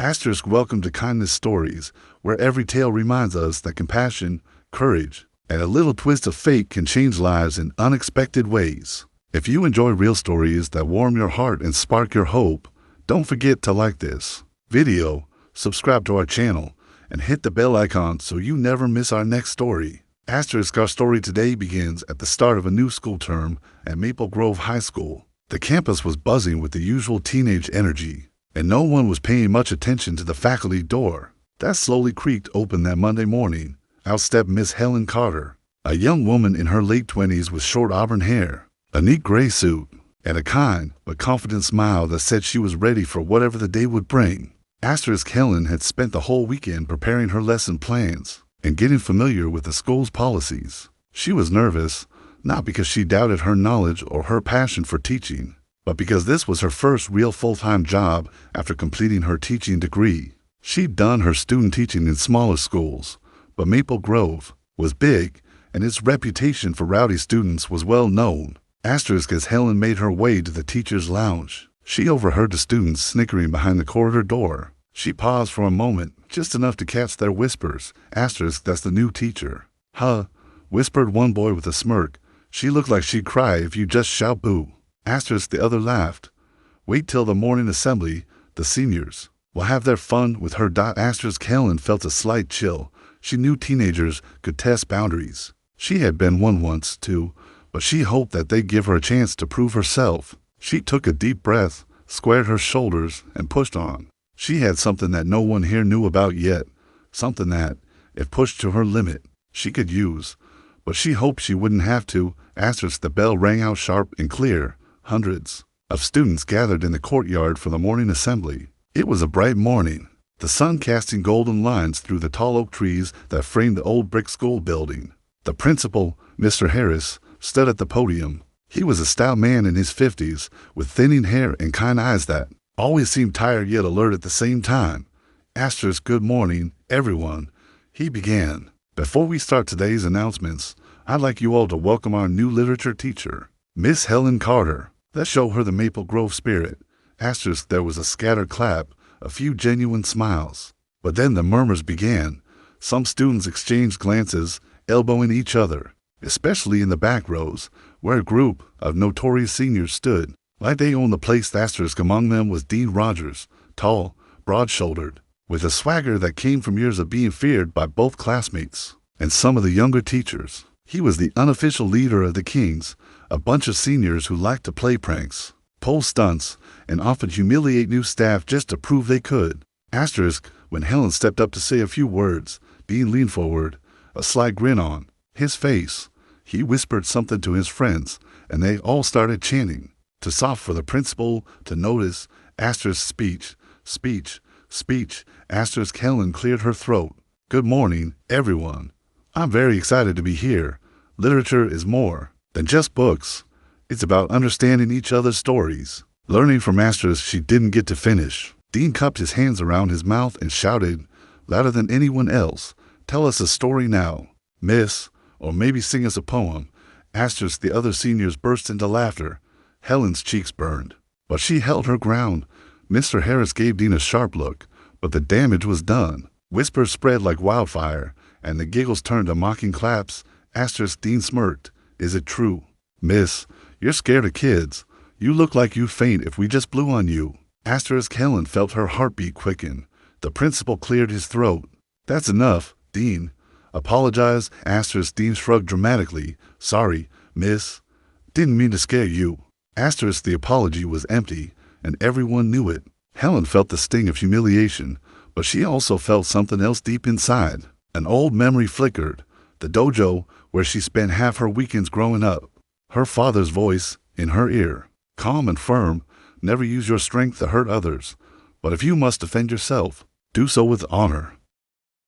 Asterisk welcome to Kindness Stories, where every tale reminds us that compassion, courage, and a little twist of fate can change lives in unexpected ways. If you enjoy real stories that warm your heart and spark your hope, don't forget to like this video, subscribe to our channel, and hit the bell icon so you never miss our next story. Asterisk our story today begins at the start of a new school term at Maple Grove High School. The campus was buzzing with the usual teenage energy, and no one was paying much attention to the faculty door that slowly creaked open that Monday morning. Out stepped Miss Helen Carter, a young woman in her late 20s with short auburn hair, a neat gray suit, and a kind but confident smile that said she was ready for whatever the day would bring. Asterisk Helen had spent the whole weekend preparing her lesson plans and getting familiar with the school's policies. She was nervous, not because she doubted her knowledge or her passion for teaching, but because this was her first real full-time job after completing her teaching degree. She'd done her student teaching in smaller schools, but Maple Grove was big, and its reputation for rowdy students was well known. Asterisk as Helen made her way to the teacher's lounge, she overheard the students snickering behind the corridor door. She paused for a moment, just enough to catch their whispers. Asterisk, that's the new teacher. Huh, whispered one boy with a smirk. She looked like she'd cry if you just shout boo. Asterisk, the other laughed. Wait till the morning assembly, the seniors will have their fun with her. Asterisk Helen felt a slight chill. She knew teenagers could test boundaries. She had been one once, too, but she hoped that they'd give her a chance to prove herself. She took a deep breath, squared her shoulders, and pushed on. She had something that no one here knew about yet, something that, if pushed to her limit, she could use. But she hoped she wouldn't have to. Asterisk, the bell rang out sharp and clear. Hundreds of students gathered in the courtyard for the morning assembly. It was a bright morning, the sun casting golden lines through the tall oak trees that framed the old brick school building. The principal, Mr. Harris, stood at the podium. He was a stout man in his 50s, with thinning hair and kind eyes that always seemed tired yet alert at the same time. Asterisk, good morning, everyone, he began. Before we start today's announcements, I'd like you all to welcome our new literature teacher, Miss Helen Carter. Let's show her the Maple Grove spirit. Asterisk, there was a scattered clap, a few genuine smiles. But then the murmurs began. Some students exchanged glances, elbowing each other, especially in the back rows, where a group of notorious seniors stood, like they owned the place. Asterisk, among them was Dean Rogers, tall, broad-shouldered, with a swagger that came from years of being feared by both classmates and some of the younger teachers. He was the unofficial leader of the Kings, a bunch of seniors who liked to play pranks, pull stunts, and often humiliate new staff just to prove they could. Asterisk, when Helen stepped up to say a few words, Dean leaned forward, a slight grin on his face. He whispered something to his friends, and they all started chanting. To stop for the principal to notice. Asterisk, speech, speech, speech. Asterisk, Helen cleared her throat. Good morning, everyone. I'm very excited to be here. Literature is more than just books. It's about understanding each other's stories, learning from Asterisk she didn't get to finish. Dean cupped his hands around his mouth and shouted, louder than anyone else, tell us a story now, miss, or maybe sing us a poem. Asterisk, the other seniors burst into laughter. Helen's cheeks burned, but she held her ground. Mr. Harris gave Dean a sharp look, but the damage was done. Whispers spread like wildfire, and the giggles turned to mocking claps. Asterisk, Dean smirked. Is it true? Miss, you're scared of kids. You look like you'd faint if we just blew on you. Asterisk, Helen felt her heartbeat quicken. The principal cleared his throat. That's enough, Dean. Apologize. Asterisk, Dean shrugged dramatically. Sorry, miss. Didn't mean to scare you. Asterisk, the apology was empty, and everyone knew it. Helen felt the sting of humiliation, but she also felt something else deep inside. An old memory flickered. The dojo, where she spent half her weekends growing up. Her father's voice in her ear, calm and firm. Never use your strength to hurt others, but if you must defend yourself, do so with honor.